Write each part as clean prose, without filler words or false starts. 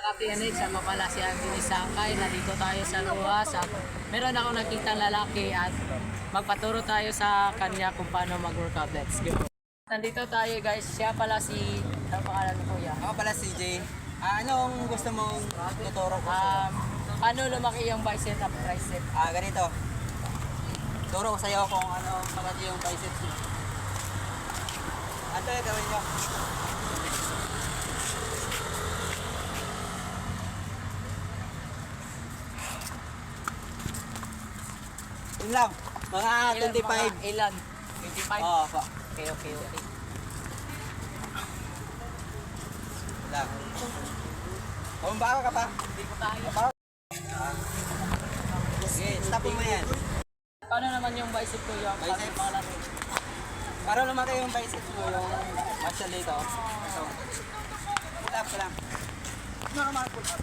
Kapinit, sama pala si Anthony Sakay. Nandito tayo sa Ruas at meron ako nakita lalaki at magpaturo tayo sa kanya kung paano mag-workout. Let's go. Nandito tayo guys. Siya pala si... Ano pangalan mo kuya? Ako pala si Jay. Anong gusto mong tuturo ko? Paano lumaki yung bicep at tricep? Ganito. Turo ko sa'yo kung ano malaki yung biceps mo. Ano yung gawin nyo? Yun lang. Mga 25. Ilan? 25? Oo po. Okay. Yun lang. Bumaba ka pa. Hindi ko tayo. Sige, stop mo yan. Paano naman yung bicep ko yung Biceps? Para lumaki yung biceps mo, yung muscle dito. So, pull up ka lang. Pull up.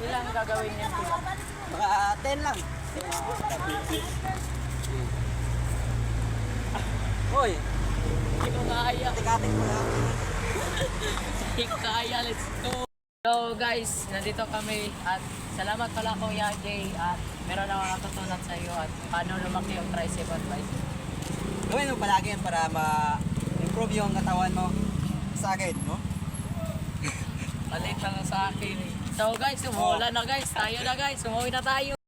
Ilang gagawin yung pull-up? Mga 10 lang. Hoy, Hindi ko kaya. tikatin mo lang. Hindi ko kaya. Let's go. So guys, nandito kami at salamat pala Kuya Jay at meron ako natutunan sa iyo at paano lumaki yung tricep at bicep. Gawin mo palagi yan para ma-improve yung katawan mo sa akin, no? Palit lang sa akin. So guys, umuulan na guys. Tayo na guys. Umuwi na tayo.